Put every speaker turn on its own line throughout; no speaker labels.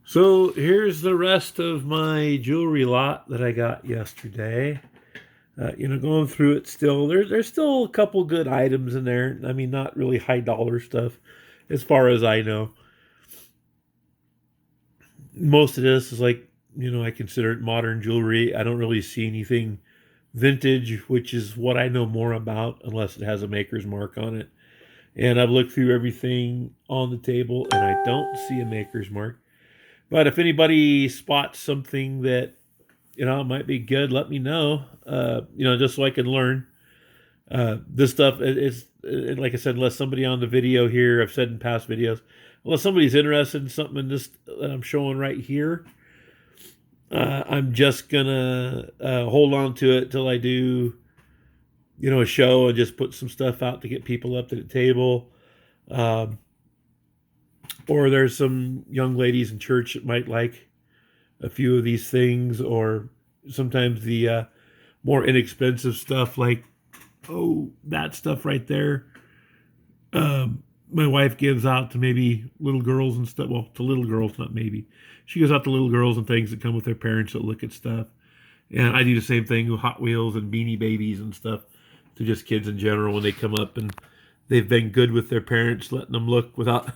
So here's the rest of my jewelry lot that I got yesterday. Going through it still. There's still a couple good items in there. I mean, not really high dollar stuff, as far as I know. Most of this is like I consider it modern jewelry. I don't really see anything vintage, which is what I know more about, unless it has a maker's mark on it. And I've looked through everything on the table, and I don't see a maker's mark. But if anybody spots something that might be good, let me know. Just so I can learn. This stuff is like I said, unless somebody on the video here, I've said in past videos, unless somebody's interested in something in this that I'm showing right here, I'm just gonna hold on to it till I do, a show and just put some stuff out to get people up to the table. Um, or there's some young ladies in church that might like a few of these things, or sometimes the more inexpensive stuff, like that stuff right there. My wife gives out to maybe little girls and stuff. Well, to little girls, not maybe. She gives out to little girls and things that come with their parents that look at stuff. And I do the same thing with Hot Wheels and Beanie Babies and stuff to just kids in general when they come up and they've been good with their parents, letting them look without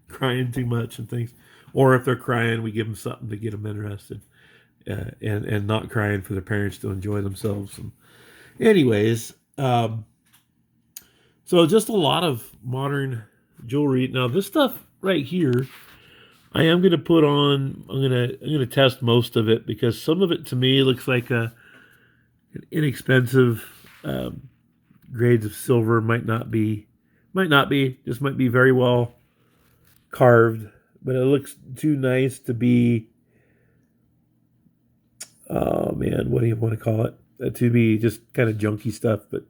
crying too much and things. Or if they're crying, we give them something to get them interested, and not crying for their parents to enjoy themselves. And anyways, so just a lot of modern jewelry. Now this stuff right here, I am going to put on. I'm gonna test most of it because some of it to me looks like an inexpensive grades of silver. Might not be. Just might be very well carved, but it looks too nice to be. Oh man, what do you want to call it? To be just kind of junky stuff, but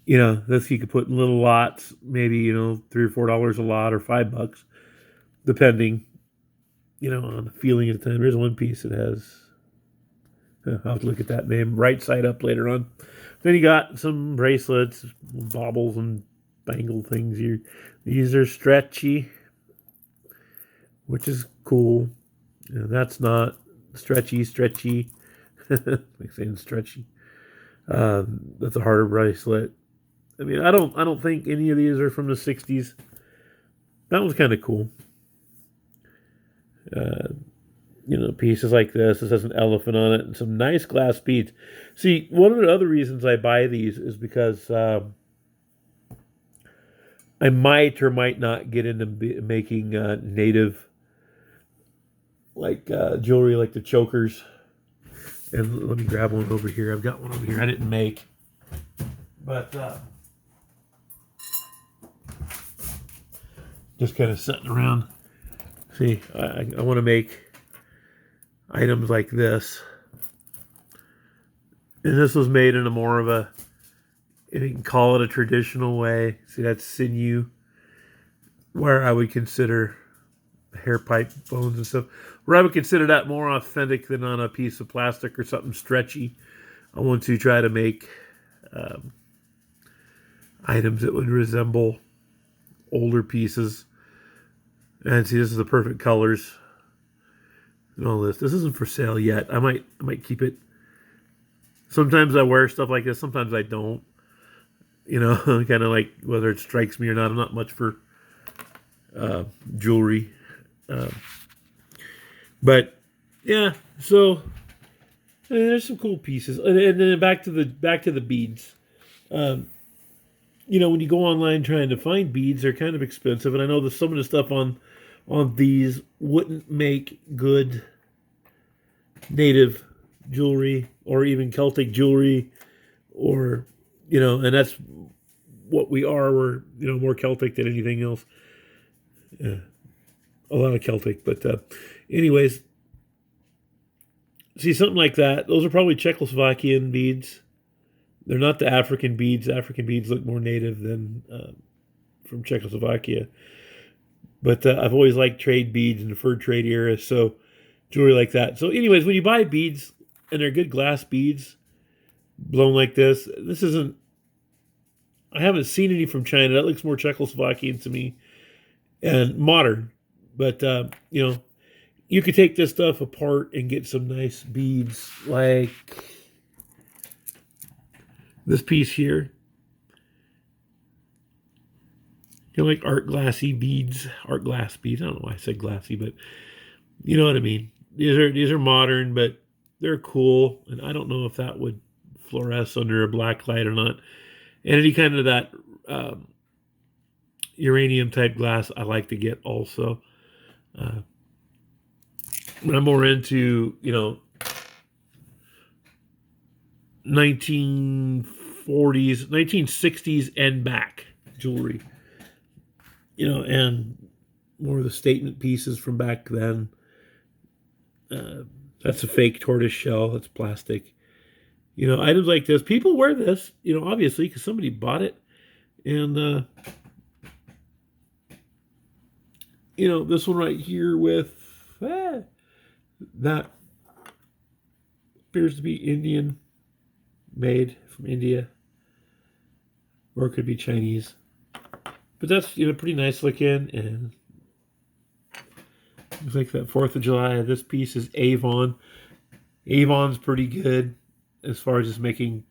this you could put in little lots, maybe $3 or $4 a lot, or $5, depending, on the feeling at the time. There's one piece that has. I'll have to look at that name right side up later on. Then you got some bracelets, baubles, and bangle things here. These are stretchy, which is cool. That's not stretchy. Like saying stretchy. That's a harder bracelet. I mean, I don't think any of these are from the '60s. That was kind of cool. Uh, Pieces like this. This has an elephant on it and some nice glass beads. See, one of the other reasons I buy these is because I might or might not get into making native jewelry, like the chokers. And let me grab one over here. I've got one over here I didn't make, but just kind of sitting around. See, I want to make items like this. And this was made in a more of a, if you can call it a traditional way. See, that's sinew, where I would consider hair pipe bones and stuff, where I would consider that more authentic than on a piece of plastic or something stretchy. I want to try to make items that would resemble older pieces. And see, this is the perfect colors and all this. This isn't for sale yet. I might keep it. Sometimes I wear stuff like this. Sometimes I don't. Kind of like whether it strikes me or not. I'm not much for jewelry, but yeah. So there's some cool pieces, and then back to the beads. When you go online trying to find beads, they're kind of expensive, and I know that some of the stuff on these wouldn't make good native jewelry or even Celtic jewelry, or and that's what we are. We're more Celtic than anything else. Yeah, a lot of Celtic, but anyways, see something like that. Those are probably Czechoslovakian beads. They're not the African beads. African beads look more native than from Czechoslovakia. But I've always liked trade beads in the fur trade era, so jewelry like that. So anyways, when you buy beads, and they're good glass beads, blown like this isn't, I haven't seen any from China. That looks more Czechoslovakian to me. And modern. But you could take this stuff apart and get some nice beads, like this piece here. Like art glass beads. I don't know why I said glassy, but you know what I mean. These are modern, but they're cool, and I don't know if that would fluoresce under a black light or not. And any kind of that uranium type glass I like to get also. But I'm more into 1940s, 1960s and back jewelry. And more of the statement pieces from back then. That's a fake tortoise shell. That's plastic. Items like this. People wear this, obviously, because somebody bought it. And, this one right here with that appears to be Indian, made from India. Or it could be Chinese. But that's, pretty nice looking. And looks like that 4th of July. This piece is Avon. Avon's pretty good as far as just making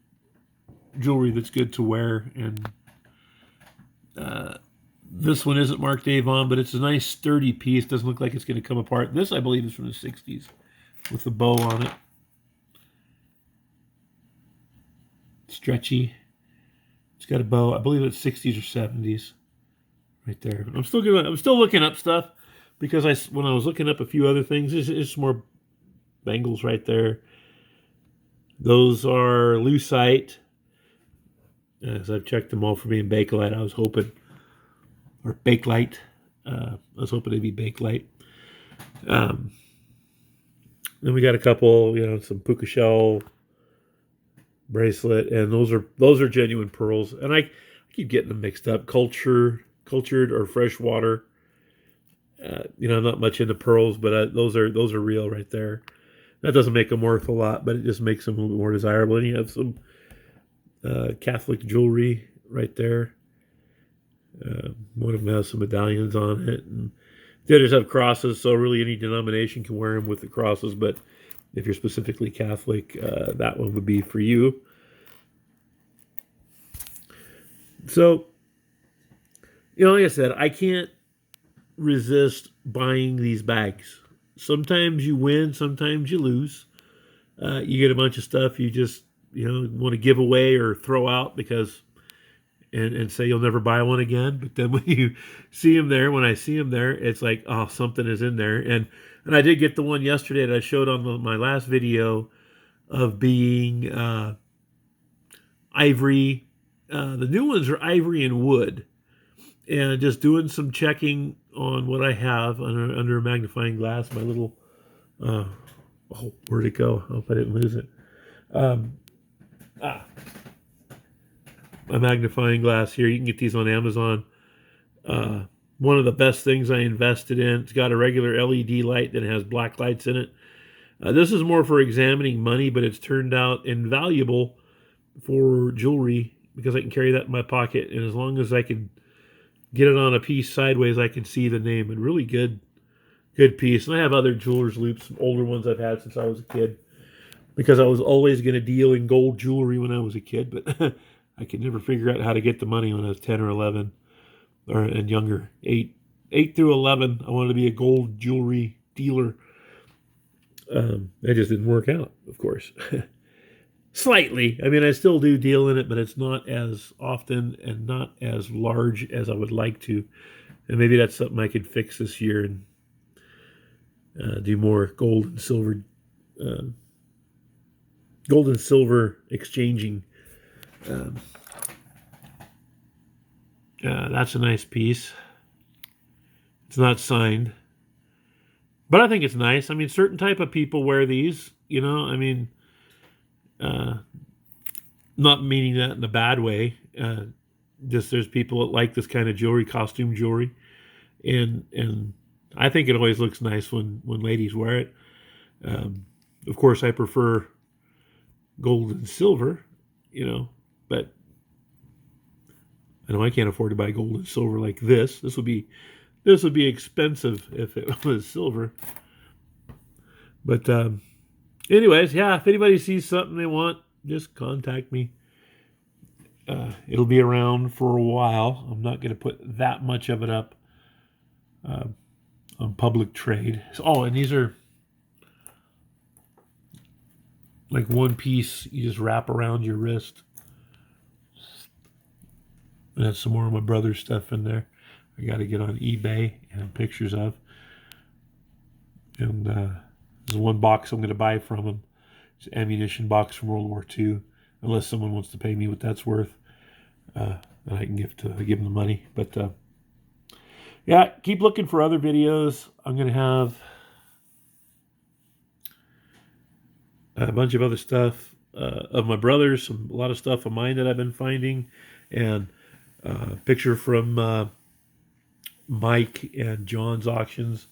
jewelry that's good to wear. And this one isn't marked Avon, but it's a nice sturdy piece. Doesn't look like it's going to come apart. This, I believe, is from the 60s with the bow on it. Stretchy. It's got a bow. I believe it's 60s or 70s right there. I'm still looking up stuff because when I was looking up a few other things, it's more bangles right there. Those are lucite. As I've checked them all for being Bakelite, I was hoping, or Bakelite. I was hoping they'd be Bakelite. Then we got a couple, some Puka shell bracelet, and those are genuine pearls. And I keep getting them mixed up. Cultured or fresh water. I'm not much into pearls, but those are real right there. That doesn't make them worth a lot, but it just makes them a little bit more desirable. And you have some Catholic jewelry right there. One of them has some medallions on it, and the others have crosses. So really, any denomination can wear them with the crosses. But if you're specifically Catholic, that one would be for you. So, like I said, I can't resist buying these bags. Sometimes you win, sometimes you lose. You get a bunch of stuff you just want to give away or throw out because and say you'll never buy one again. But then when you see them there, when I see them there, it's like, oh, something is in there. And I did get the one yesterday that I showed on my last video of being ivory. The new ones are ivory and wood. And just doing some checking on what I have under a magnifying glass. My little, where'd it go? I hope I didn't lose it. My magnifying glass here. You can get these on Amazon. One of the best things I invested in. It's got a regular LED light that has black lights in it. This is more for examining money, but it's turned out invaluable for jewelry because I can carry that in my pocket. And as long as I can get it on a piece sideways, I can see the name. And really good piece. And I have other jeweler's loops, some older ones I've had since I was a kid, because I was always going to deal in gold jewelry when I was a kid, but I could never figure out how to get the money when I was 10 or 11 and younger. 8 through 11, I wanted to be a gold jewelry dealer. That just didn't work out, of course. Slightly. I mean, I still do deal in it, but it's not as often and not as large as I would like to. And maybe that's something I could fix this year and do more gold and silver exchanging. That's a nice piece. It's not signed, but I think it's nice. I mean, certain type of people wear these, I mean, not meaning that in a bad way. Just there's people that like this kind of jewelry, costume jewelry, and I think it always looks nice when ladies wear it. Of course, I prefer gold and silver, but I know I can't afford to buy gold and silver like this. This would be This would be expensive if it was silver. But anyways, yeah, if anybody sees something they want, just contact me. It'll be around for a while. I'm not going to put that much of it up on public trade. Oh, and these are like one piece you just wrap around your wrist. And that's some more of my brother's stuff in there. I got to get on eBay and pictures of. And there's one box I'm going to buy from him. It's an ammunition box from World War II. Unless someone wants to pay me what that's worth, then I can give them the money. But yeah, keep looking for other videos. I'm going to have a bunch of other stuff of my brother's, a lot of stuff of mine that I've been finding, and a picture from Mike and John's auctions.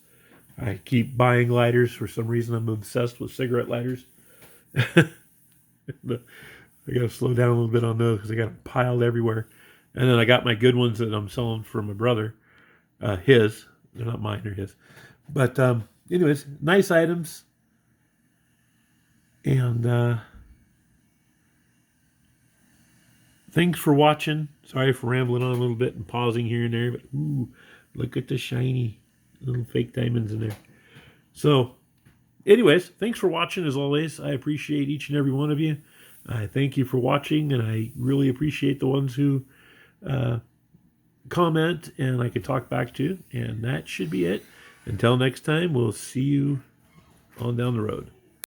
I keep buying lighters. For some reason, I'm obsessed with cigarette lighters. I got to slow down a little bit on those because I got them piled everywhere. And then I got my good ones that I'm selling for my brother. His. They're not mine, they're his. But anyways, nice items. And thanks for watching. Sorry for rambling on a little bit and pausing here and there. But ooh, look at the shiny little fake diamonds in there. So anyways, thanks for watching as always. I appreciate each and every one of you. I thank you for watching, and I really appreciate the ones who comment and I can talk back to. And that should be it. Until next time, we'll see you on down the road.